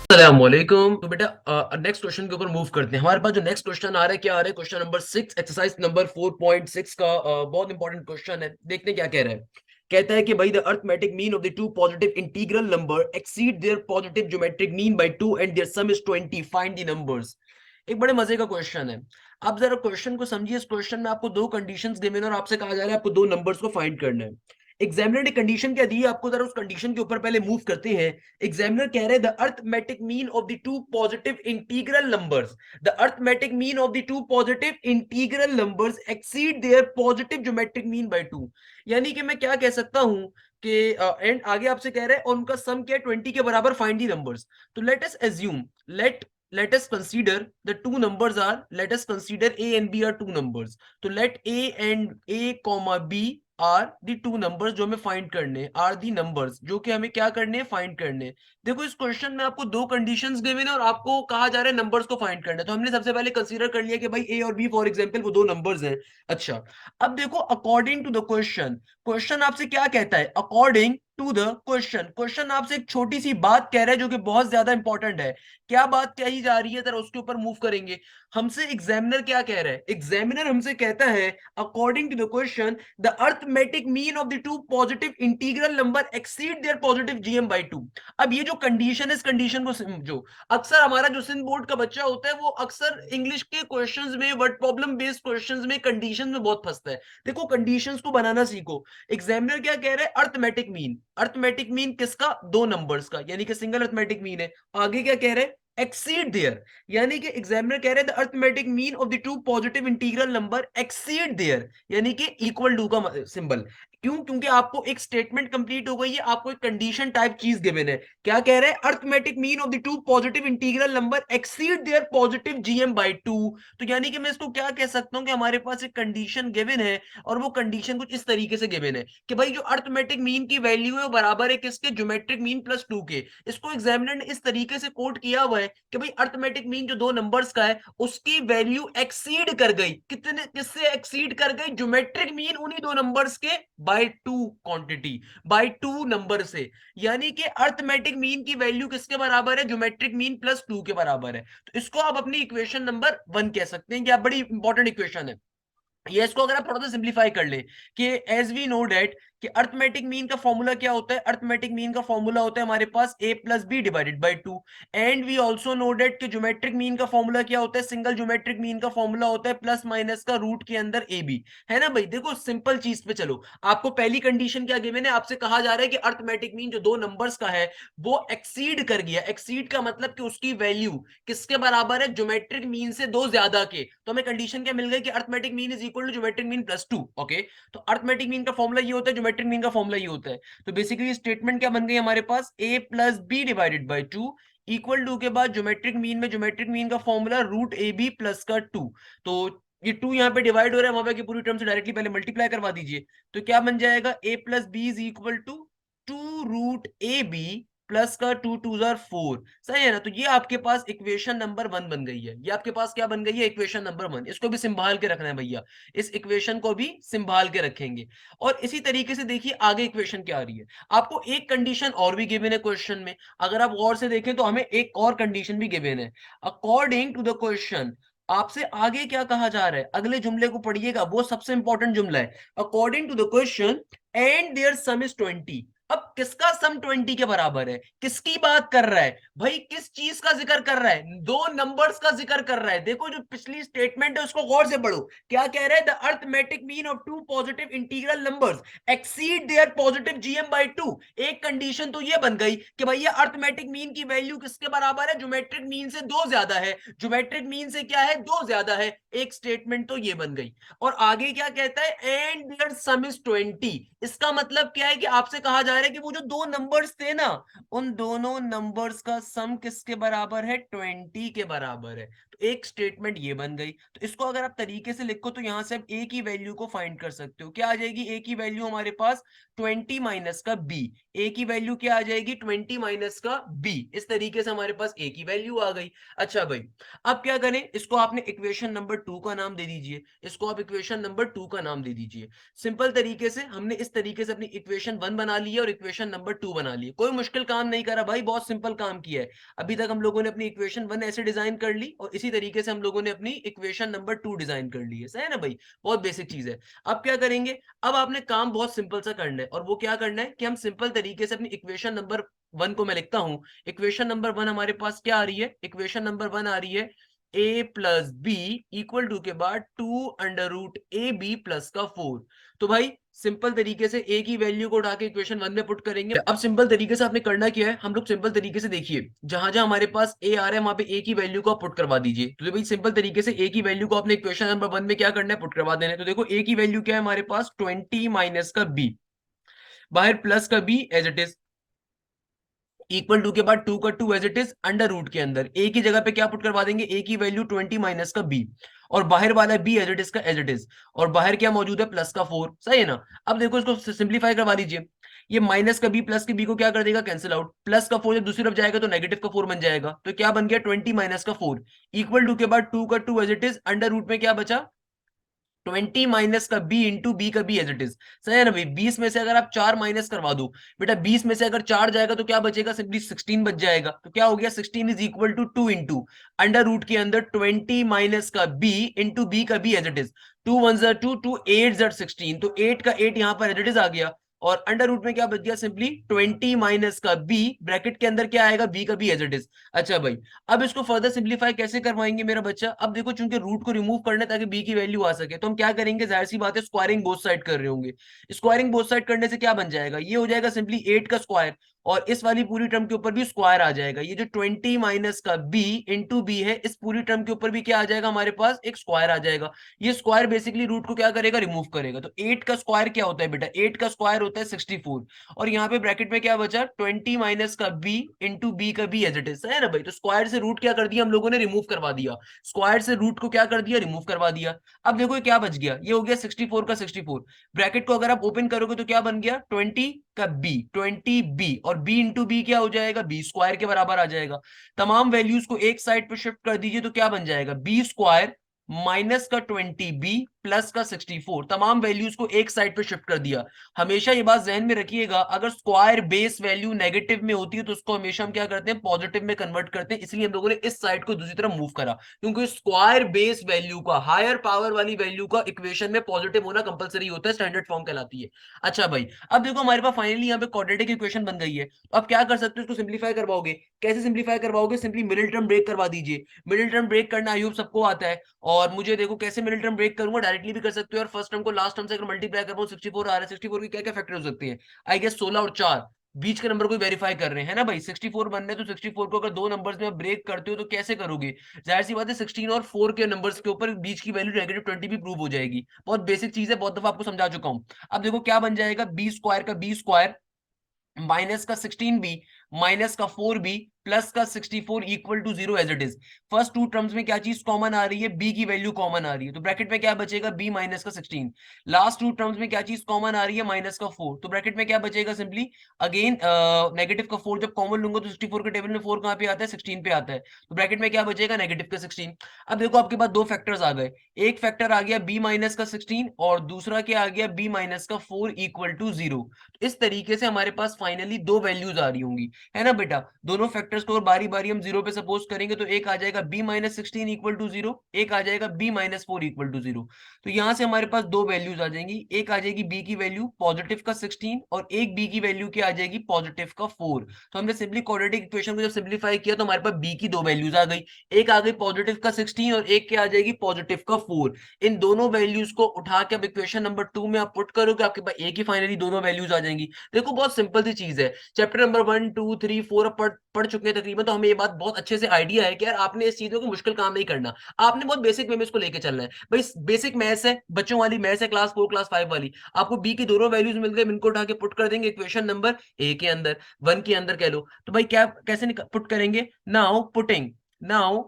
अस्सलामुअलैकुम। तो बेटा नेक्स्ट क्वेश्चन के ऊपर मूव करते हैं। हमारे पास जो नेक्स्ट क्वेश्चन आ रहा है, क्या आ रहा है? क्वेश्चन नंबर 6, एक्सरसाइज नंबर 4.6 का बहुत इंपॉर्टेंट क्वेश्चन है। देखते हैं क्या कह रहा है। कहता है कि भाई the arithmetic mean of the two positive integral number exceed their positive geometric mean by 2 and their sum is 20, find the numbers. एक बड़े मजे का क्वेश्चन है। आप जरा क्वेश्चन को समझिए। इस क्वेश्चन में आपको दो कंडीशंस गिवन है और आपसे कहा जा रहा है आपको दो नंबर्स को फाइंड करना है। एग्जामिनर ने कंडीशन क्या दी है आपको, जरा उस कंडीशन के ऊपर पहले मूव करते हैं। एग्जामिनर कह रहे हैं the arithmetic mean of the two positive integral numbers, the arithmetic mean of the two positive integral numbers exceed their positive geometric mean by 2। यानी कि मैं क्या कह सकता हूं कि एंड आगे आपसे कह रहे हैं और उनका सम क्या है 20 के बराबर, फाइंड दी नंबर्स। तो let us assume, let us consider the two numbers are, let us consider a and b are two numbers. तो let a and a comma b are the two numbers जो हमें find करने, are the numbers जो कि हमें क्या करने हैं, फाइंड करने। देखो इस क्वेश्चन में आपको दो कंडीशंस गिवन है और आपको कहा जा रहा है नंबर्स को फाइंड करना है। तो हमने सबसे पहले कंसीडर कर लिया कि भाई ए और बी फॉर एग्जांपल वो दो नंबर्स हैं। अच्छा, अब देखो according to the question, question आपसे क्या कहता है? According to the question, question आपसे एक छोटी सी बात कह रहा है जो कि बहुत ज्यादा इंपॉर्टेंट है। क्या बात कही जा रही है, जरा उसके ऊपर मूव करेंगे। हमसे एग्जामिनर क्या कह रहा है? एग्जामिनर हमसे कहता है according to the question the arithmetic mean of the two positive integral number exceed their positive GM by 2। अब ये जो कंडीशन है, इस कंडीशन को समझो। अक्सर हमारा जो सिंध बोर्ड का बच्चा होता है वो अक्सर इंग्लिश के क्वेश्चंस में, वर्ड प्रॉब्लम बेस्ड क्वेश्चंस में कंडीशन में बहुत फंसता है। देखो कंडीशंस को बनाना सीखो। एग्जामिनर क्या कह रहे हैं? अरिथमेटिक मीन, अरिथमेटिक मीन किसका? दो नंबर्स का, यानी कि सिंगल अरिथमेटिक मीन है। आगे क्या कह रहे हैं? एक्सीड देयर, यानी कि एग्जामिनर कह रहे हैं the arithmetic mean of the two positive integral number exceed their, यानी कि इक्वल टू का सिंबल। क्यों? क्योंकि आपको एक स्टेटमेंट कंप्लीट हो गई है, आपको एक कंडीशन टाइप चीज गिवन है। क्या कह रहे हैं? Arithmetic mean of the two positive integral number exceed their positive GM by 2। तो यानी कि मैं इसको क्या कह सकता हूं कि हमारे पास एक कंडीशन गिवन है और वो कंडीशन कुछ इस तरीके से गिवन है कि भाई जो अरिथमेटिक मीन की वैल्यू है वो बराबर है किसके? ज्योमेट्रिक मीन प्लस 2 के। इसको एग्जामिनर ने इस तरीके से कोट किया हुआ है कि भाई अरिथमेटिक मीन जो दो नंबर्स का है उसकी वैल्यू एक्सीड कर गई, कितने, किससे एक्सीड कर गई? ज्योमेट्रिक मीन उन्हीं दो नंबर्स के बाय 2 क्वांटिटी, बाय 2 नंबर से। यानी कि अरिथमेटिक मीन की वैल्यू किसके बराबर है? ज्योमेट्रिक मीन प्लस 2 के बराबर है। तो इसको आप अपनी इक्वेशन नंबर 1 कह सकते हैं। क्या बड़ी इंपॉर्टेंट इक्वेशन है ये। इसको अगर आप थोड़ा सा सिंप्लीफाई कर ले कि एज वी नो डेट कि अरिथमेटिक मीन का फॉर्मूला क्या होता है? अरिथमेटिक मीन का फॉर्मूला होता है हमारे पास a plus B divided by 2। And we also know that कि ज्योमेट्रिक मीन का फॉर्मूला क्या होता है? सिंगल ज्योमेट्रिक मीन का फॉर्मूला होता है प्लस माइनस का रूट के अंदर ए बी, है ना भाई? देखो सिंपल चीज पे चलो। आपको पहली कंडीशन क्या गिवन है? आपसे कहा जा रहा है कि अरिथमेटिक मीन जो दो नंबर्स का है वो एक्सीड कर गया। एक्सीड का मतलब कि उसकी वैल्यू किसके बराबर है? ज्योमेट्रिक मीन से दो ज्यादा के। तो हमें कंडीशन क्या मिल गई कि arithmetic mean is equal to geometric mean plus 2। Okay, तो अरिथमेटिक मीन का फॉर्मूला ये होता है, ज्योमेट्रिक मीन का फॉर्मूला ये होता है। तो बेसिकली स्टेटमेंट क्या बन गई हमारे पास? a plus B divided by 2 equal to के बाद ज्योमेट्रिक मीन में ज्योमेट्रिक मीन का formula root A B plus का 2। तो ये 2 यहाँ पे डिवाइड हो रहा है, वहां पे की पूरी टर्म से डायरेक्टली पहले मल्टीप्लाई करवा दीजिए। तो क्या बन जाएगा? a plus B is equal to 2 root A B plus का 2 टू जार 4। सही है ना? तो ये आपके पास इक्वेशन नंबर 1 बन गई है। ये आपके पास क्या बन गई है? Equation number 1। इसको भी संभाल के रखना है भैया, इस इक्वेशन को भी संभाल के रखेंगे। और इसी तरीके से देखिए आगे इक्वेशन क्या आ रही है। आपको एक कंडीशन और भी गिवन है क्वेश्चन में। अगर आप गौर से देखें तो हमें एक और कंडीशन भी गिवन है। अकॉर्डिंग टू द क्वेश्चन आपसे आगे क्या कहा जा रहा है? अगले जुमले को पढ़िएगा, वो सबसे इंपॉर्टेंट जुमला है। According to the question and their sum is 20। अब किसका सम 20 के बराबर है? किसकी बात कर रहा है भाई? किस चीज का जिक्र कर रहा है? दो नंबर्स का जिक्र कर रहा है। देखो जो पिछली स्टेटमेंट है उसको गौर से पढ़ो। क्या कह रहा है? The arithmetic mean of two positive integral numbers exceed their positive GM by 2। एक कंडीशन तो ये बन गई कि भैया अरिथमेटिक मीन की वैल्यू किसके बराबर है? ज्योमेट्रिक मीन से दो ज्यादा है। ज्योमेट्रिक मीन से क्या है? दो ज्यादा है। एक स्टेटमेंट तो ये बन गई। और आगे क्या कहता है? And their sum is 20। इसका मतलब क्या है कि आपसे कहा जा रहा है कि वो जो दो नंबर्स थे ना, उन दोनों नंबर्स का सम किसके बराबर है? 20 के बराबर है। तो एक स्टेटमेंट ये बन गई। तो इसको अगर आप तरीके से लिखो तो यहां से आप ए की वैल्यू को फाइंड कर सकते हो। क्या आ जाएगी ए की वैल्यू हमारे पास? 20 माइनस का बी। ए की वैल्यू क्या आ जाएगी? 20 माइनस का बी। इस तरीके से हमारे पास ए की वैल्यू आ गई। अच्छा भाई, अब क्या करें? इसको आपने इक्वेशन नंबर 2 का नाम दे दीजिए। इसको आप इक्वेशन नंबर 2 का नाम दे दीजिए। सिंपल तरीके से हमने इस तरीके से अपनी इक्वेशन 1 बना ली है और और इक्वेशन नंबर 2 बना ली। कोई मुश्किल काम नहीं करा भाई, बहुत सिंपल काम किया है। अभी तक हम लोगों ने अपनी इक्वेशन 1 ऐसे डिजाइन कर ली और इसी तरीके से हम लोगों ने अपनी इक्वेशन नंबर 2 डिजाइन कर ली है, सही है ना भाई? बहुत बेसिक चीज है। अब क्या करेंगे, अब आपने काम बहुत सिंपल सा करना है, और वो क्या करना है कि हम सिंपल तरीके से अपनी इक्वेशन नंबर 1 को मैं लिखता हूं। इक्वेशन नंबर 1 हमारे पास क्या आ रही है? इक्वेशन नंबर 1 आ रही है a plus B equal to के बाद 2 under root A B plus का 4। तो भाई सिंपल तरीके से a की वैल्यू को उठा के इक्वेशन 1 में पुट करेंगे। अब सिंपल तरीके से आपने करना क्या है, हम लोग सिंपल तरीके से देखिए, जहां जहां हमारे पास a आ रहा है वहां पे a की वैल्यू को आप पुट करवा दीजिए। तो भाई सिंपल तरीके से a की वैल्यू को आपने इक्वेशन नंबर 1 में क्या करना है, पुट करवा देना है। तो देखो a की वैल्यू क्या है हमारे पास, 20 माइनस का b, बाहर प्लस का b as it is, equal to के बाद 2 का 2 as it is, under root के अंदर a की जगह पे क्या पुट करवा देंगे, a की वैल्यू 20 माइनस का b, और बाहर वाला b एज इट इज का एज इट इज, और बाहर क्या मौजूद है, प्लस का 4, सही है ना? अब देखो इसको सिंप्लीफाई करवा लीजिए। ये माइनस का b प्लस के b को क्या कर देगा, कैंसिल आउट। प्लस का 4 जब दूसरी तरफ जाएगा तो नेगेटिव का 4 बन जाएगा। तो क्या बन गया, 20 माइनस का 4 इक्वल टू के बाद 2 का 2 as it is, under root में क्या बचा, 20 माइनस का b इंटू बी का b एज इट इज, सही है ना भाई? 20 में से अगर आप 4 माइनस करवा दो बेटा, 20 में से अगर 4 जाएगा तो क्या बचेगा, सिंपली 16 बच जाएगा। तो क्या हो गया, 16 is equal to 2 into under root के अंदर 20 माइनस का b इंटू बी का b एज इट इज। 2 1 जार 2, 2 8 जार 16, तो 8 का 8 यहां पर एज इट इज आ गया, और अंडर रूट में क्या बच गया, सिंपली 20 माइनस का b, ब्रैकेट के अंदर क्या आएगा, b का b एज इट इज। अच्छा भाई, अब इसको फर्दर सिंप्लीफाई कैसे करवाएंगे मेरा बच्चा? अब देखो चूंकि रूट को रिमूव करना है ताकि b की वैल्यू आ सके, तो हम क्या करेंगे, जाहिर सी बात है स्क्वायरिंग बोथ साइड कर रहे होंगे। स्क्वायरिंग बोथ साइड करने से क्या बन जाएगा, ये हो जाएगा सिंपली 8 का स्क्वायर, और इस वाली पूरी टर्म के ऊपर भी स्क्वायर आ जाएगा। ये जो 20 माइनस का b इंटू बी है, इस पूरी टर्म के ऊपर भी क्या आ जाएगा हमारे पास, एक स्क्वायर आ जाएगा। ये स्क्वायर बेसिकली रूट को क्या करेगा, रिमूव करेगा। तो 8 का स्क्वायर क्या होता है बेटा, 8 का स्क्वायर होता है 64, और यहाँ पे ब्रैकेट में क्या बचा, 20 माइनस का b इंटू बी का b एज इट इज, है ना भाई? तो स्क्वायर से रूट क्या कर दिया हम लोगों ने, रिमूव करवा दिया। स्क्वायर से रूट को क्या कर दिया, रिमूव करवा दिया। अब देखो ये क्या बच गया, ये हो गया 64 का 64, ब्रैकेट को अगर आप ओपन करोगे तो क्या बन गया, 20 का b, 20b, और b इंटू बी क्या हो जाएगा, b स्क्वायर के बराबर आ जाएगा। तमाम वैल्यूज को एक साइड पे शिफ्ट कर दीजिए तो क्या बन जाएगा, b स्क्वायर माइनस का 20b प्लस का 64, तमाम वैल्यूज को एक साइड पे शिफ्ट कर दिया। हमेशा ये बात जहन में रखिएगा, अगर स्क्वायर बेस वैल्यू नेगेटिव में होती है तो उसको हमेशा हम क्या करते हैं, पॉजिटिव में कन्वर्ट करते हैं। इसलिए हम लोगों ने इस साइड को दूसरी तरफ मूव करा, क्योंकि स्क्वायर बेस वैल्यू का, हायर पावर वाली वैल्यू का इक्वेशन में पॉजिटिव होना कंपलसरी होता है, स्टैंडर्ड फॉर्म कहलाती है। अच्छा भाई, अब देखो हमारे पास फाइनली यहाँ पे क्वाड्रेटिक इक्वेशन बन गई है। तो आप क्या कर सकते हो, इसको सिंप्लीफाई करवाओगे। कैसे सिंप्लीफाई करवाओगे, सिंपली मिडिल टर्म ब्रेक करवा दीजिए। मिडिल टर्म ब्रेक करना आई होप सबको आता है, और मुझे देखो कैसे मिडिल टर्म ब्रेक करूंगा, डायरेक्टली भी कर सकते हो, और फर्स्ट टर्म को लास्ट टर्म से अगर मल्टीप्लाई करूं, 64 आ रहा है, 64 के क्या क्या फैक्टर हो सकते हैं, आई गेस 16 और 4, बीच के नंबर को वेरीफाई कर रहे हैं ना भाई। 64 बन रहे हैं, तो 64 को अगर दो नंबर्स में ब्रेक करते हो तो कैसे करोगे, जाहिर सी बात है 16 और 4 के नंबर्स के ऊपर बीच की वैल्यू -20 भी प्रूव हो जाएगी। बहुत बेसिक चीज है, बहुत दफा आपको समझा चुका हूं। अब देखो क्या बन जाएगा, बी स्क्वायर का बी स्क्वायर माइनस का 16b माइनस का 4b प्लस का 64 equal to 0 as it is. First two terms में क्या चीज कॉमन आ रही है, b की वैल्यू कॉमन आ रही है, तो ब्रैकेट में क्या बचेगा, b माइनस का 16। लास्ट टू टर्म्स में क्या चीज कॉमन आ रही है, माइनस का 4, तो ब्रैकेट में क्या बचेगा, सिंपली अगेन नेगेटिव का 4 जब कॉमन लूंगा तो 64 के टेबल में 4 कहां पे आता है, 16 पे आता है, तो ब्रैकेट में क्या बचेगा, नेगेटिव का 16। अब देखो आपके पास दो फैक्टर्स आ गए, एक फैक्टर आ गया b माइनस का 16 और दूसरा क्या आ गया, b माइनस का 4 इक्वल टू 0। इस तरीके से हमारे पास फाइनली दो वैल्यूज आ रही होंगी, है ना बेटा? दोनों फैक्टर्स को बारी बारी हम जीरो पे सपोज करेंगे तो एक आ जाएगा b माइनस 16 इक्वल टू 0, एक आ जाएगा b माइनस 4 इक्वल टू 0। तो यहां से हमारे पास दो वैल्यूज आ जाएंगी, एक आ जाएगी b की वैल्यू पॉजिटिव का 16 और एक b की वैल्यू क्या आ जाएगी, पॉजिटिव का 4। तो हमने सिंपली क्वाड्रेटिक इक्वेशन को जब सिंप्लीफाई किया तो हमारे पास b की दो वैल्यूज आ गई, एक आ गई पॉजिटिव का 16 और एक क्या आ जाएगी, पॉजिटिव का 4। इन दोनों वैल्यूज को उठा के अब इक्वेशन नंबर 2 में आप पुट करोगे, आपके पास एक ही फाइनली दोनों वैल्यूज आ जाएंगी। देखो बहुत सिंपल सी चीज है, चैप्टर नंबर 1 2 3 4 पढ़ चुके हैं तकरीबन, तो हमें ये बात बहुत अच्छे से आइडिया है कि यार आपने इस चीजों को मुश्किल काम नहीं करना, आपने बहुत बेसिक वे में इसको लेके चलना है भाई। बेसिक मैथ्स है, बच्चों वाली मैथ्स है, क्लास 4 क्लास 5 वाली। आपको बी की दोनों वैल्यूज मिल गए, इनको उठा के पुट कर देंगे इक्वेशन नंबर ए के अंदर, 1 के अंदर कह लो। तो भाई क्या कैसे पुट करेंगे, now putting, now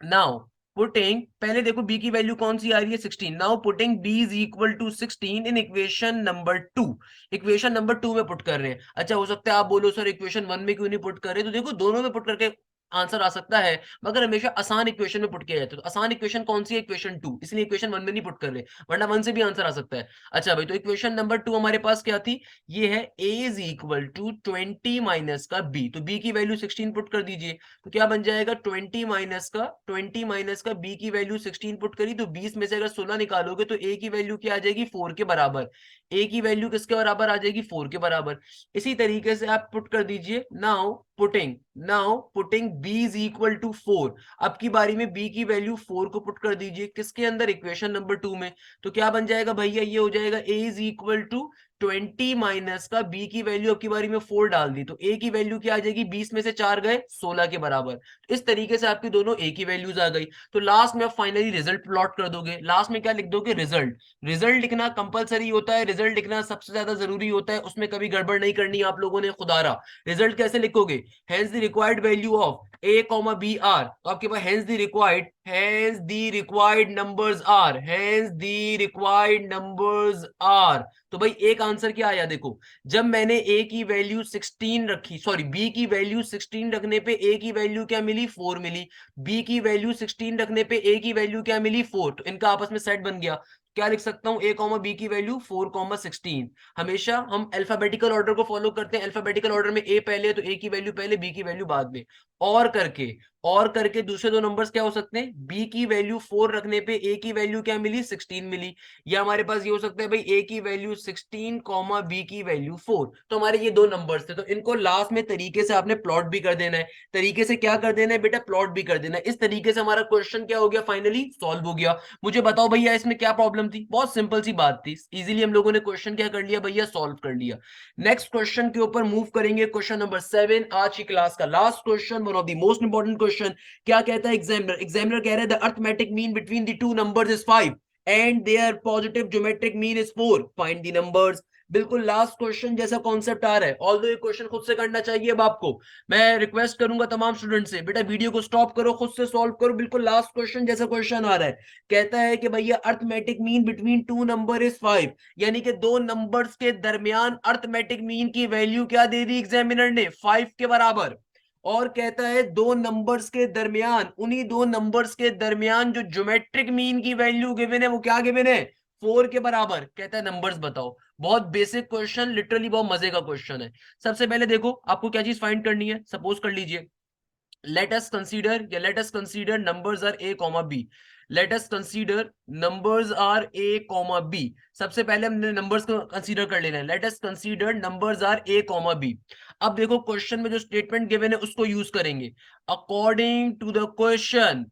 now putting, पहले देखो b की वैल्यू कौन सी आ रही है, 16। Now putting b is equal to 16 in equation number 2, equation number 2 में पुट कर रहे हैं। अच्छा हो सकता है आप बोलो सर इक्वेशन 1 में क्यों नहीं पुट कर रहे, तो देखो दोनों में पुट करके आंसर आ सकता है, मगर हमेशा आसान इक्वेशन में पुट किया जाता है। तो आसान इक्वेशन कौन सी है? इक्वेशन 2, इसलिए इक्वेशन 1 में नहीं पुट कर रहे, वरना 1 से भी आंसर आ सकता है। अच्छा भाई, तो इक्वेशन नंबर 2 हमारे पास क्या थी? ये है a is equal to 20 minus का b, तो b की वैल्यू 16 पुट कर दीजिए, तो क्या बन जाएगा? 20 माइनस का b की वैल्यू 16 पुट करी, तो 20 में से अगर 16 निकालोगे तो a की वैल्यू क्या आ जाएगी? 4 के बराबर। a की वैल्यू किसके बराबर आ जाएगी? 4 के बराबर। इसी तरीके से आप पुट कर दीजिए, now putting b is equal to 4। अब की बारी में b की वैल्यू 4 को पुट कर दीजिए किसके अंदर? इक्वेशन नंबर 2 में। तो क्या बन जाएगा भैया? ये हो जाएगा a is equal to 20 minus का b की वैल्यू अब की बारी में 4 डाल दी, तो a की वैल्यू क्या आ जाएगी? 20 में से 4 गए 16 के बराबर। इस तरीके से आपकी दोनों a की वैल्यूज आ गई। तो लास्ट में आप फाइनली रिजल्ट प्लॉट कर दोगे। लास्ट में क्या लिख दोगे? रिजल्ट। रिजल्ट लिखना कंपलसरी होता है, रिजल्ट लिखना सबसे ज्यादा जरूरी होता है, उसमें कभी गड़बड़ नहीं करनी आप लोगों ने, खुदारा। रिजल्ट कैसे लिखोगे? hence the required value of a comma b are, तो आपके पास hence the required numbers are। तो भाई एक आंसर क्या आया देखो, जब मैंने a की वैल्यू 16 रखी, सॉरी b की वैल्यू 16 रखने पे a की वैल्यू क्या मिली? 4 मिली। b की वैल्यू 16 रखने पे a की वैल्यू क्या मिली? 4। तो इनका आपस में सेट बन गया। क्या लिख सकता हूं? a कॉमा b की वैल्यू 4 कॉमा 16। हमेशा हम अल्फाबेटिकल ऑर्डर को फॉलो करते हैं, अल्फाबेटिकल ऑर्डर में a पहले है तो a की वैल्यू पहले, b की वैल्यू बाद में। और करके दूसरे दो नंबर्स क्या हो सकते हैं? b की वैल्यू 4 रखने पे a की वैल्यू क्या मिली? 16 मिली। या हमारे पास ये हो सकता है भाई a की वैल्यू 16 कॉमा b की वैल्यू 4। तो हमारे ये दो नंबर्स थे, तो इनको लास्ट में तरीके से आपने प्लॉट भी कर देना है। तरीके से क्या कर देना है बेटा? प्लॉट भी कर देना है। इस तरीके से हमारा क्वेश्चन क्या हो गया? फाइनली सॉल्व हो गया। मुझे बताओ भैया इसमें क्या प्रॉब्लम थी? बहुत सिंपल सी बात थी, इजीली हम लोगों ने क्वेश्चन क्या कर लिया भैया? सॉल्व कर लिया। नेक्स्ट क्वेश्चन के ऊपर मूव करेंगे, क्वेश्चन नंबर 7, आज की क्लास का last question, one of the most important question. क्या कहता है एग्जामिनर कह रहा है the arithmetic mean between the two numbers is 5 and their positive geometric mean is 4, find the numbers. बिल्कुल लास्ट क्वेश्चन जैसा कॉन्सेप्ट आ रहा है, ऑल्दो ये क्वेश्चन खुद से करना चाहिए अब आपको। मैं रिक्वेस्ट करूंगा तमाम स्टूडेंट से, बेटा वीडियो को स्टॉप करो, खुद से सॉल्व करो, बिल्कुल लास्ट क्वेश्चन जैसा क्वेश्चन आ रहा है। कहता है कि भैया arithmetic mean between two number is 5, यानी कि दो नंबर्स के दरमियान अरिथमेटिक मीन की वैल्यू क्या दे दी एग्जामिनर ने? 5 के बराबर। और कहता है दो नंबर्स के दरमियान, उन्हीं दो नंबर्स के दरमियान जो ज्योमेट्रिक मीन की वैल्यू गिवन है वो क्या गिवन है? 4 के बराबर। कहता है नंबर्स बताओ। बहुत बेसिक क्वेश्चन, लिटरली बहुत मजे का क्वेश्चन है। सबसे पहले देखो आपको क्या चीज फाइंड करनी है। सपोज कर लीजिए, let us consider numbers are a comma b। let us consider numbers are a comma b। सबसे पहले हमने नंबर्स को कंसीडर कर लेना है। let us consider numbers are a comma b। अब देखो क्वेश्चन में जो स्टेटमेंट गिवन है उसको यूज करेंगे। According to the question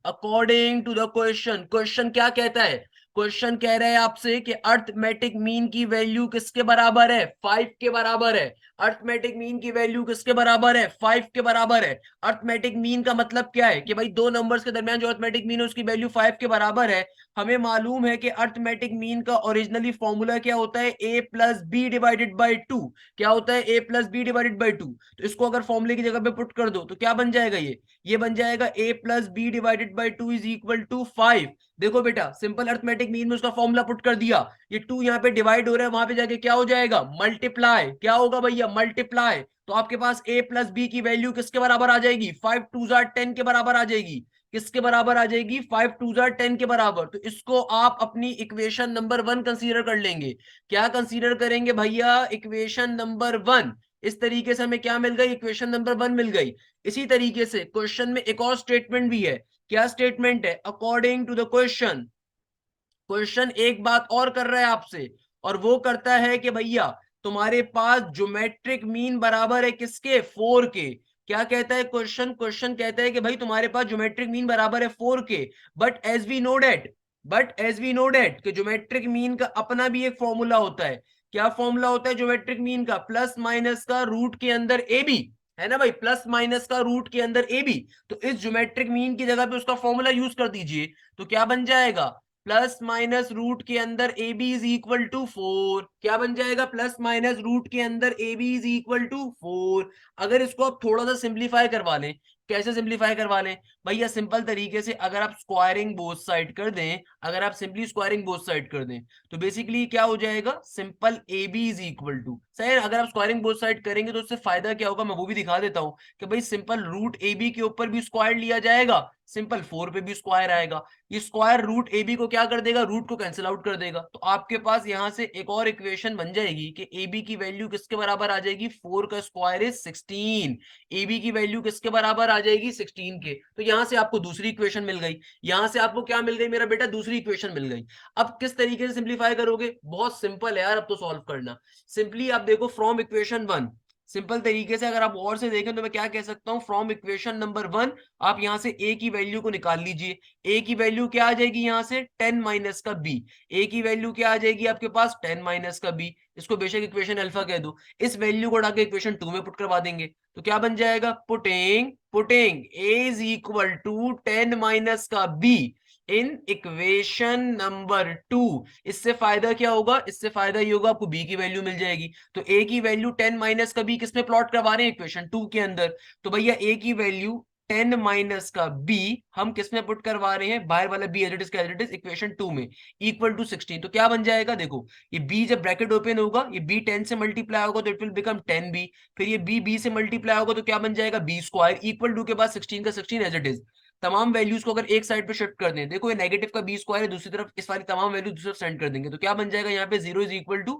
question क्या कहता है? क्वेश्चन कह रहा है आपसे कि अरिथमेटिक मीन की वैल्यू किसके बराबर है? 5 के बराबर है। अरिथमेटिक मीन की वैल्यू किसके बराबर है? 5 के बराबर है। अरिथमेटिक मीन का मतलब क्या है? कि भाई दो नंबर्स के दरमियान जो अरिथमेटिक मीन है उसकी वैल्यू 5 के बराबर है। हमें मालूम है कि अरिथमेटिक मीन का ओरिजिनली फॉर्मूला क्या होता है? a plus B divided by 2। क्या होता है? a plus B divided by 2। तो इसको अगर फॉर्मूले की जगह पे पुट कर दो तो क्या बन जाएगा? ये बन जाएगा a plus B divided by 2 is equal to 5। देखो बेटा, सिंपल अरिथमेटिक मीन में उसका फॉर्मूला पुट कर दिया, ये 2 यहाँ पे डिवाइड हो रहा है, वहां पे जाके क्या हो जाएगा? मल्टीप्लाई। क्या होगा भैया? मल्टीप्लाई। तो आपके पास a प्लस बी की वैल्यू किसके बराबर आ जाएगी? 5 2 10 के बराबर आ जाएगी। किसके बराबर आ जाएगी? 5 2 10 के बराबर। तो इसको आप अपनी इक्वेशन नंबर 1 कंसीडर कर लेंगे। क्या कंसीडर करेंगे भैया? Equation number 1। इस तरीके से हमें क्या मिल गई? इक्वेशन नंबर 1 मिल गई। इसी तरीके से क्वेश्चन में एक और स्टेटमेंट भी है। क्या स्टेटमेंट है? According to the question question एक बात और कर रहा है आपसे, और वो करता है कि भैया तुम्हारे पास ज्योमेट्रिक मीन बराबर है किसके? 4 के। क्या कहता है क्वेश्चन कहता है कि भाई तुम्हारे पास ज्योमेट्रिक मीन बराबर है 4 के। But as we know that कि ज्योमेट्रिक मीन का अपना भी एक फॉर्मूला होता है। क्या फॉर्मूला होता है ज्योमेट्रिक मीन का? प्लस माइनस का रूट के अंदर ए बी, है ना भाई? प्लस माइनस का रूट के अंदर ए बी। तो इस ज्योमेट्रिक मीन की जगह पे उसका फॉर्मूला यूज कर दीजिए, तो क्या बन जाएगा? प्लस माइनस रूट के अंदर A B is equal to 4। क्या बन जाएगा? प्लस माइनस रूट के अंदर A B is equal to 4। अगर इसको आप थोड़ा सा सिंप्लीफाई करवा लें, कैसे सिंप्लीफाई करवा लें भैया? सिंपल तरीके से अगर आप स्क्वायरिंग बोथ साइड कर दें, अगर आप सिंपली स्क्वायरिंग बोथ साइड कर दें तो बेसिकली क्या हो जाएगा? Simple A B is equal to, सही है। अगर आप स्क्वायरिंग बोथ साइड करेंगे तो उससे फायदा क्या होगा मैं वो भी दिखा देता हूं कि भाई सिंपल रूट ए बी के ऊपर भी स्क्वायर लिया जाएगा, सिंपल 4 पे भी स्क्वायर आएगा। ये स्क्वायर रूट ए बी को क्या कर देगा? रूट को कैंसिल आउट कर देगा। तो आपके पास यहां से एक और इक्वेशन बन जाएगी कि ए बी की वैल्यू किसके बराबर आ जाएगी? 4 का स्क्वायर इज 16। ए बी की वैल्यू किसके बराबर आ जाएगी? 16 के। तो यहां से आपको दूसरी इक्वेशन मिल गई। यहां से आपको क्या मिल गई मेरा बेटा? दूसरी इक्वेशन मिल गई। अब किस तरीके से सिंप्लीफाई करोगे? बहुत सिंपल है यार, अब तो सॉल्व करना। सिंपली आप देखो फ्रॉम इक्वेशन 1, सिंपल तरीके से अगर आप और से देखें तो मैं क्या कह सकता हूं? फ्रॉम इक्वेशन नंबर 1 आप यहां से a की वैल्यू को निकाल लीजिए। a की वैल्यू क्या आ जाएगी? यहां से 10 माइनस का b। a की वैल्यू क्या आ जाएगी आपके पास? 10 माइनस का b। इसको बेशक इक्वेशन अल्फा कह दो। इस वैल्यू को उठा के इक्वेशन 2 में पुट करवा देंगे तो क्या बन जाएगा? Putting putting a is equal to 10 minus का b इन इक्वेशन नंबर 2। इससे फायदा क्या होगा? इससे फायदा ये होगा आपको b की वैल्यू मिल जाएगी। तो a की वैल्यू 10 माइनस का b किस में प्लॉट करवा रहे हैं? इक्वेशन 2 के अंदर। तो भैया a की वैल्यू 10 माइनस का b हम किस में पुट करवा रहे हैं? बाहर वाला b एज इट इज का एज इट इज इक्वेशन 2 में, इक्वल टू 16। तो क्या बन जाएगा? देखो ये b जब ब्रैकेट ओपन होगा, ये b 10 से मल्टीप्लाई होगा तो इट विल बिकम 10b। फिर ये b से मल्टीप्लाई होगा तो क्या बन जाएगा? b स्क्वायर इक्वल टू के बाद 16 का 16 एज इट इज। तमाम वैल्यूज को अगर एक साइड पे शिफ्ट कर दें, देखो ये नेगेटिव का बी स्क्वायर है, दूसरी तरफ इस वाली तमाम वैल्यू दूसरी तरफ सेंड कर देंगे तो क्या बन जाएगा? यहाँ पे 0 is equal to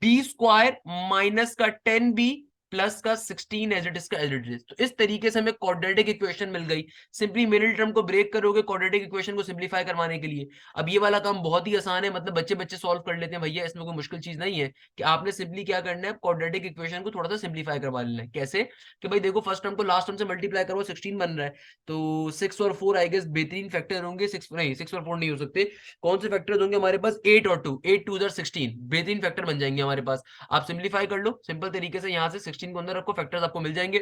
B square minus का 10b प्लस का 16 एज इट इज का एज इट इज। तो इस तरीके से हमें क्वाड्रेटिक इक्वेशन मिल गई। सिंपली मिडिल टर्म को ब्रेक करोगे क्वाड्रेटिक इक्वेशन को सिंप्लीफाई करवाने के लिए। अब ये वाला काम बहुत ही आसान है, मतलब बच्चे बच्चे सॉल्व कर लेते हैं भैया, इसमें कोई मुश्किल चीज नहीं है। कि आपने सिंपली क्या करना है? क्वाड्रेटिक इक्वेशन को थोड़ा सा सिंप्लीफाई करवा लेना है। कैसे? कि भाई देखो फर्स्ट टर्म को लास्ट टर्म से मल्टीप्लाई करो, 16 बन रहा है तो 6 और 4 आई गेस बेहतरीन फैक्टर होंगे। 6 नहीं, 6 और 4 नहीं हो सकते। कौन से फैक्टर्स होंगे हमारे पास? 8 और 2, 8 2 16 बेहतरीन फैक्टर बन जाएंगे हमारे पास। आप सिंप्लीफाई कर लो सिंपल तरीके से, यहां से 16 को अंदर रखो, फैक्टर्स आपको मिल जाएंगे।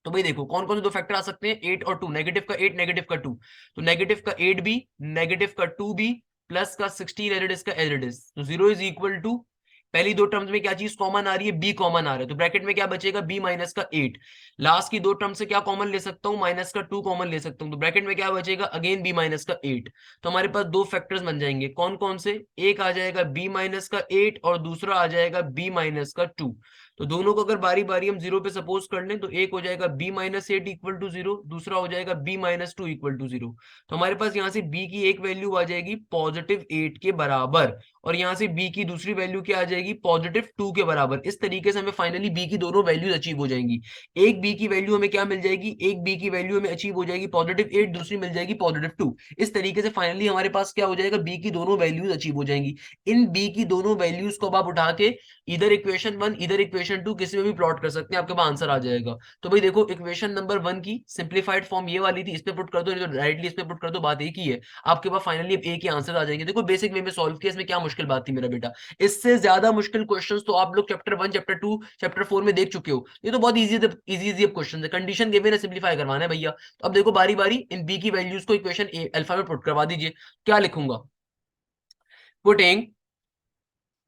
तो भाई देखो कौन कौन से दो फैक्टर आ सकते हैं? 8 और 2, नेगेटिव का 8 नेगेटिव का 2। तो नेगेटिव का 8b नेगेटिव का 2b प्लस का 16 एज का एज इट इज। तो 0 इज इक्वल टू, पहली दो टर्म्स में क्या चीज कॉमन आ रही है? b कॉमन आ रहा है तो ब्रैकेट में क्या बचेगा? b माइनस का 8। लास्ट की दो टर्म से क्या कॉमन ले सकता हूं? माइनस का 2 कॉमन ले सकता हूं तो ब्रैकेट में क्या बचेगा? अगेन b माइनस का 8। तो हमारे पास दो फैक्टर्स बन जाएंगे, कौन कौन से? एक आ जाएगा b माइनस का 8 और दूसरा आ जाएगा b माइनस का 2। तो दोनों को अगर बारी बारी हम जीरो पे सपोज कर लें तो एक हो जाएगा b माइनस 8 इक्वल टू 0, दूसरा हो जाएगा b माइनस 2 इक्वल टू 0। तो हमारे पास यहाँ से b की एक वैल्यू आ जाएगी पॉजिटिव 8 के बराबर और यहाँ से b की दूसरी वैल्यू क्या आ जाएगी? पॉजिटिव 2 के बराबर। इस तरीके से हमें फाइनली b की दोनों वैल्यूज अचीव हो जाएंगी। एक b की वैल्यू हमें क्या मिल जाएगी? एक b की वैल्यू हमें अचीव हो जाएगी पॉजिटिव 8, दूसरी मिल जाएगी पॉजिटिव 2। इस तरीके से फाइनली हमारे पास क्या हो जाएगा? b की दोनों वैल्यूज अचीव हो जाएंगी। इन b की दोनों वैल्यूज को आप उठा के इधर इक्वेशन 1 इधर इक्वेशन 2 किसी में भी प्लॉट कर सकते हैं, आपके पास आंसर आ जाएगा। तो भाई देखो इक्वेशन नंबर 1 की सिंप्लीफाइड फॉर्म ये वाली थी, इस पे पुट कर दो, नहीं तो डायरेक्टली इस पे पुट कर दो, बात एक ही है। आपके पास फाइनली अब एक ही आंसर आ जाएंगे। देखो बेसिक वे में सॉल्व किया, इसमें क्या मुश्किल बात थी मेरा बेटा? इससे ज्यादा मुश्किल क्वेश्चंस तो आप लोग चैप्टर 1 चैप्टर 2 चैप्टर 4 में देख चुके हो। ये तो बहुत इजी इजी इजी क्वेश्चन है, कंडीशन गिवन है, सिंप्लीफाई करवाना है भैया। तो अब देखो बारी बारी इन बी की वैल्यूज को इक्वेशन अल्फा में पुट करवा दीजिए। क्या लिखूंगा? पुटिंग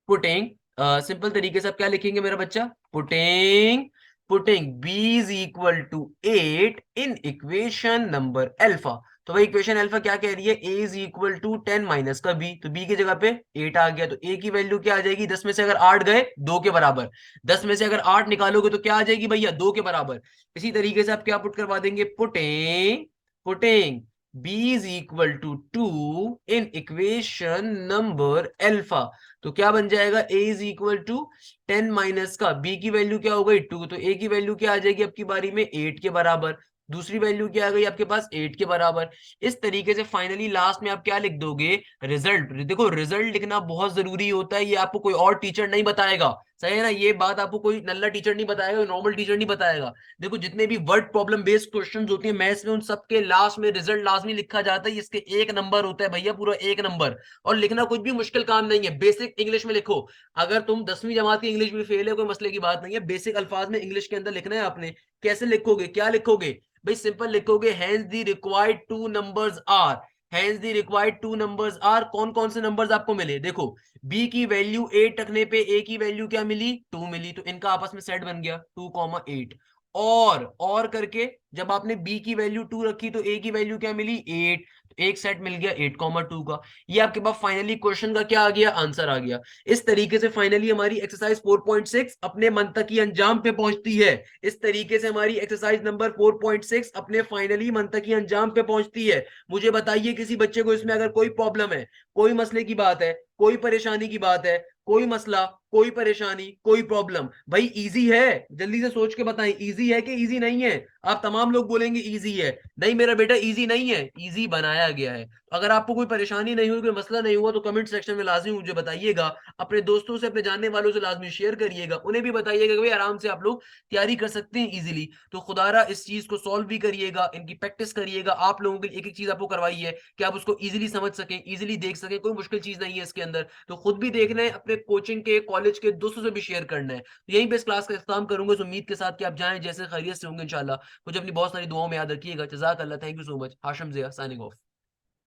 पुटिंग सिंपल तरीके से आप क्या लिखेंगे मेरा बच्चा? Putting putting b is equal to 8 in equation number alpha. तो भाई इक्वेशन अल्फा क्या कह रही है? a is equal to 10 minus का b। तो b की जगह पे 8 आ गया तो a की वैल्यू क्या आ जाएगी? 10 में से अगर 8 गए 2 के बराबर, 10 में से अगर 8 निकालोगे तो क्या आ जाएगी भैया? 2 के बराबर। इसी तरीके से आप क्या पुट करवा देंगे? Putting putting b is equal to 2 in equation number alpha. तो क्या बन जाएगा? a is equal to 10 minus का b की वैल्यू क्या हो गई? 2। तो a की वैल्यू क्या आ जाएगी आपकी बारी में? 8 के बराबर। दूसरी वैल्यू क्या आ गई आपके पास? 8 के बराबर। इस तरीके से फाइनली लास्ट में आप क्या लिख दोगे? रिजल्ट। देखो रिजल्ट लिखना बहुत जरूरी होता है, ये आपको कोई और टीचर नहीं बताएगा, सही है ना? ये बात आपको कोई नल्ला टीचर नहीं बताएगा, नॉर्मल टीचर नहीं बताएगा। देखो जितने भी वर्ड प्रॉब्लम बेस्ड क्वेश्चंस होते हैं मैथ्स में, उन सबके लास्ट में रिजल्ट लाजमी लिखा जाता है। इसके एक नंबर होता है भैया, पूरा एक नंबर। और लिखना कुछ भी मुश्किल काम नहीं है, बेसिक इंग्लिश में लिखो। अगर तुम 10वीं जमात की इंग्लिश भी फेल है, कोई मसले की बात नहीं है, बेसिक अल्फाज में इंग्लिश के अंदर लिखना है आपने। कैसे लिखोगे? क्या लिखोगे भाई? सिंपल लिखोगे, hence the required two numbers are. Hence the required two numbers are, कौन कौन से नंबर्स आपको मिले, देखो बी की वैल्यू 8 रखने पे ए की वैल्यू क्या मिली, 2 मिली, तो इनका आपस में सेट बन गया 2,8। और करके जब आपने बी की वैल्यू 2 रखी तो ए की वैल्यू क्या मिली 8, एक सेट मिल गया 8,2 का। ये आपके पास फाइनली क्वेश्चन का क्या आ गया, आंसर आ गया। इस तरीके से फाइनली हमारी एक्सरसाइज 4.6 अपने मंतकी अंजाम पे पहुंचती है। इस तरीके से हमारी एक्सरसाइज नंबर 4.6 अपने फाइनली मंतकी अंजाम पे पहुंचती है। मुझे बताइए किसी बच्चे को इसमें अगर कोई प्रॉब्लम है, कोई मसले की बात है, कोई परेशानी की बात है, कोई मसला, कोई परेशानी, कोई प्रॉब्लम, भाई इजी है, जल्दी से सोच के बताएं इजी है कि इजी नहीं है। आप तमाम लोग बोलेंगे इजी है, नहीं मेरा बेटा इजी नहीं है, इजी बनाया गया है। अगर आपको कोई परेशानी नहीं हुई, कोई मसला नहीं हुआ, तो कमेंट सेक्शन में लाजमी मुझे बताइएगा। अपने दोस्तों से, अपने जानने वालों से लाजमी शेयर करिएगा, उन्हें भी बताइएगा कि भाई आराम से आप लोग तैयारी कर सकते हैं इजीली। तो खुदारा इस चीज को सॉल्व भी करिएगा, इनकी प्रैक्टिस करिएगा। आप लोगों के लिए एक एक चीज आपको करवाई है कि आप उसको इजीली समझ सकें, इजीली देख सकें, कोई मुश्किल चीज नहीं है इसके अंदर। तो खुद भी देखना है, अपने कोचिंग के, कॉलेज के दोस्तों से भी शेयर करना है। तो यहीं पे इस क्लास का इख्तिताम करूंगा, इस उम्मीद के साथ कि आप जाएं जैसे खैरियत से होंगे इंशाल्लाह। मुझे अपनी बहुत सारी दुआओं में याद रखिएगा। जज़ाक अल्लाह, thank you so much. Hashim Zia signing of.